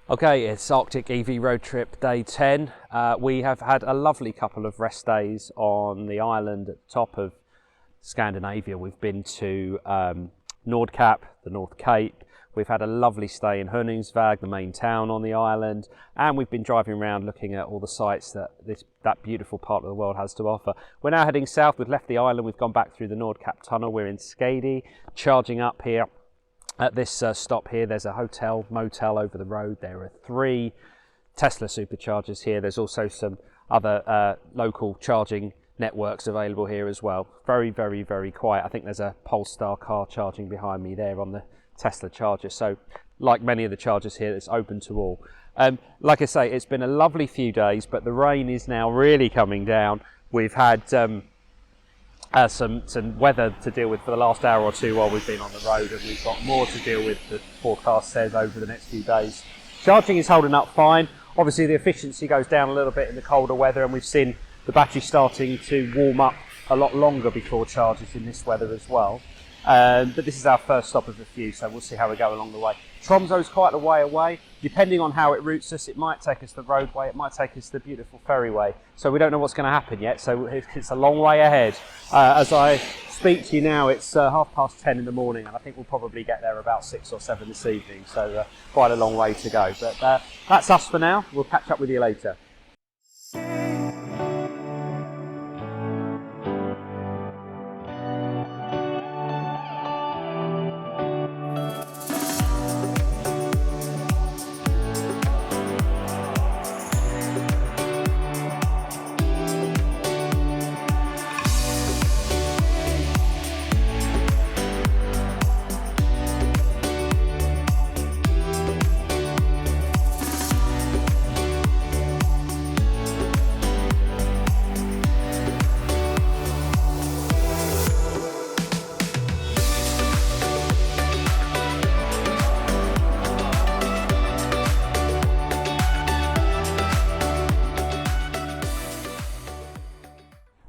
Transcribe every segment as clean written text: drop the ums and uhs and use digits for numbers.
Okay, it's Arctic EV road trip day 10. We have had a lovely couple of rest days on the island at the top of Scandinavia. We've been to Nordkap, the North Cape. We've had a lovely stay in Honungsvåg, the main town on the island, and we've been driving around looking at all the sights that that beautiful part of the world has to offer. We're now heading south. We've left the island. We've gone back through the Nordkap tunnel. We're in Skadi, charging up here. At this stop here, there's a hotel, motel over the road. There are 3 Tesla superchargers here. There's also some other local charging networks available here as well. Very, very, very quiet. I think there's a Polestar car charging behind me there on the Tesla charger. So like many of the chargers here, it's open to all. Like I say, it's been a lovely few days, but the rain is now really coming down. We've had some weather to deal with for the last hour or two while we've been on the road, and we've got more to deal with, the forecast says, over the next few days. Charging is holding up fine. Obviously the efficiency goes down a little bit in the colder weather, and we've seen the battery starting to warm up a lot longer before charges in this weather as well. But this is our first stop of a few, so we'll see how we go along the way. Tromsø's quite a way away. Depending on how it routes us, it might take us the roadway, it might take us the beautiful ferryway. So we don't know what's going to happen yet, so it's a long way ahead. As I speak to you now, it's 10:30 in the morning, and I think we'll probably get there about 6 or 7 this evening, so quite a long way to go. But that's us for now. We'll catch up with you later.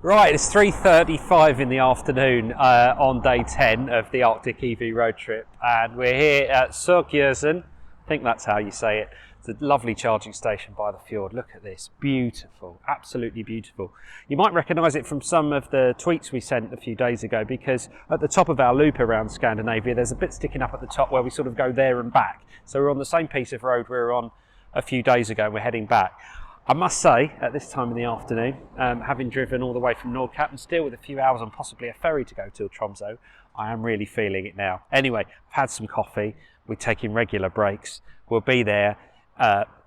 Right, it's 3:35 in the afternoon on day 10 of the Arctic EV road trip, and we're here at Sørkjøsen. I think that's how you say it. It's a lovely charging station by the fjord. Look at this, beautiful, absolutely beautiful. You might recognise it from some of the tweets we sent a few days ago, because at the top of our loop around Scandinavia, there's a bit sticking up at the top where we sort of go there and back. So we're on the same piece of road we were on a few days ago, and we're heading back. I must say, at this time in the afternoon, having driven all the way from Nordkap and still with a few hours and possibly a ferry to go to Tromsø, I am really feeling it now. Anyway, I've had some coffee, we're taking regular breaks, we'll be there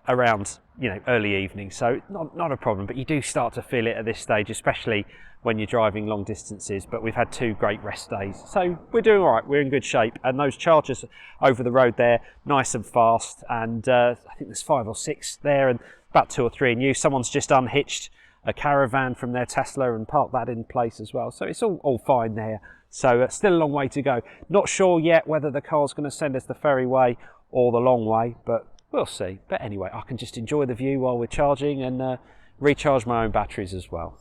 around early evening, so not a problem, but you do start to feel it at this stage, especially when you're driving long distances. But we've had 2 great rest days, so we're doing all right, we're in good shape. And those chargers over the road there, nice and fast, and I think there's 5 or 6 there, and about 2 or 3 in use. Someone's just unhitched a caravan from their Tesla and parked that in place as well. So it's all fine there. So still a long way to go. Not sure yet whether the car's going to send us the ferryway or the long way, but we'll see. But anyway, I can just enjoy the view while we're charging and recharge my own batteries as well.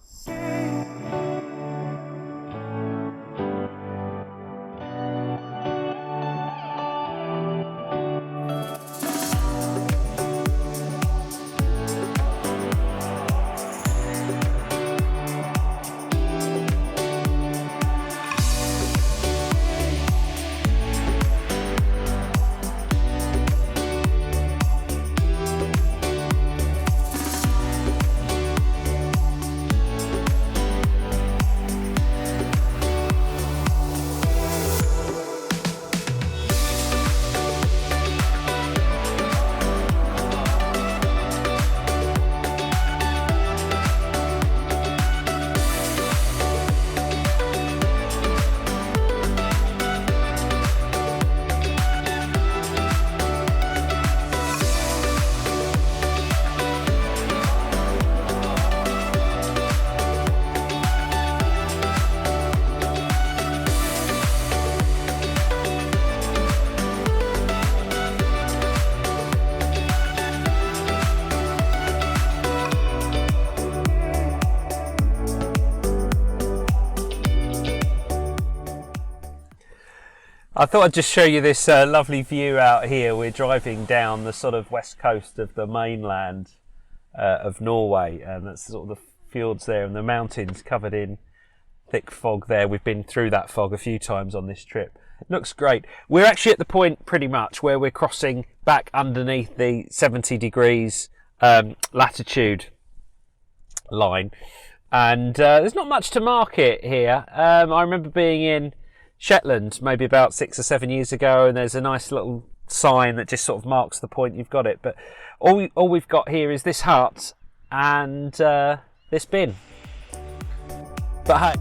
I thought I'd just show you this lovely view out here. We're driving down the sort of west coast of the mainland of Norway, and that's sort of the fjords there and the mountains covered in thick fog there. We've been through that fog a few times on this trip. It looks great. We're actually at the point pretty much where we're crossing back underneath the 70 degrees latitude line, and there's not much to mark it here. I remember being in Shetland maybe about 6 or 7 years ago, and there's a nice little sign that just sort of marks the point you've got it. But all we've got here is this hut and this bin. But hey.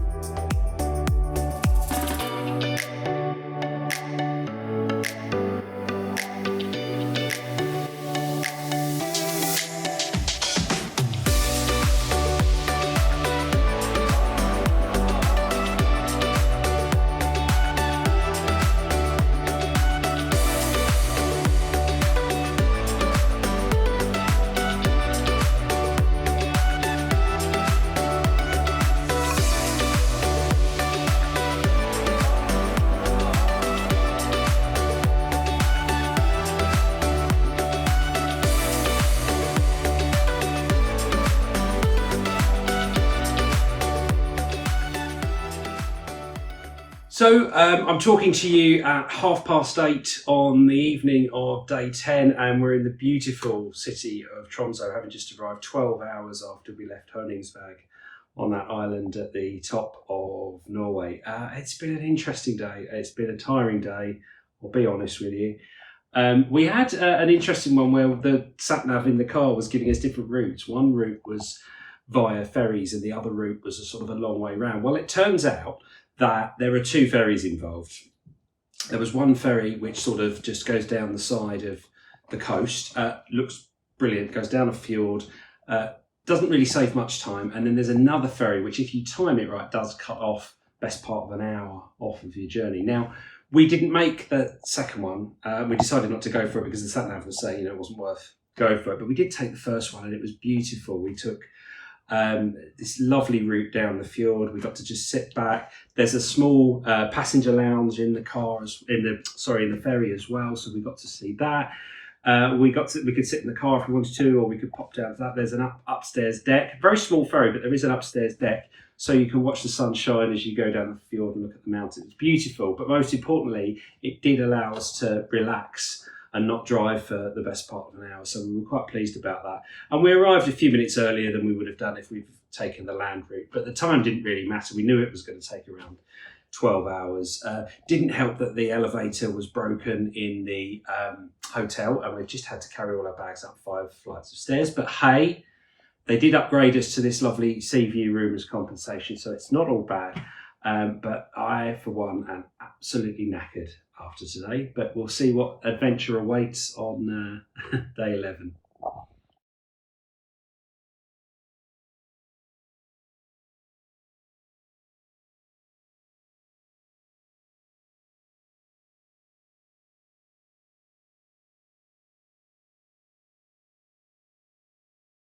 So I'm talking to you at 8:30 on the evening of day 10, and we're in the beautiful city of Tromsø, having just arrived 12 hours after we left Honningsvåg on that island at the top of Norway. It's been an interesting day. It's been a tiring day, I'll be honest with you. We had an interesting one where the sat-nav in the car was giving us different routes. One route was via ferries and the other route was a sort of a long way round. Well, it turns out that there are two ferries involved. There was one ferry which sort of just goes down the side of the coast, looks brilliant, goes down a fjord, doesn't really save much time. And then there's another ferry which, if you time it right, does cut off best part of an hour off of your journey. Now, we didn't make the second one. We decided not to go for it because the sat-nav was saying, it wasn't worth going for it. But we did take the first one and it was beautiful. We took this lovely route down the fjord. We got to just sit back. There's a small passenger lounge in the car, in the ferry as well. So we got to see that. We could sit in the car if we wanted to, or we could pop down to that. There's an upstairs deck, very small ferry, but there is an upstairs deck, so you can watch the sun shine as you go down the fjord and look at the mountains. It's beautiful, but most importantly, it did allow us to relax and not drive for the best part of an hour. So we were quite pleased about that. And we arrived a few minutes earlier than we would have done if we'd taken the land route, but the time didn't really matter. We knew it was going to take around 12 hours. Didn't help that the elevator was broken in the hotel, and we've just had to carry all our bags up 5 flights of stairs. But hey, they did upgrade us to this lovely sea view room as compensation, so it's not all bad. But I, for one, am absolutely knackered after today. But we'll see what adventure awaits on day 11.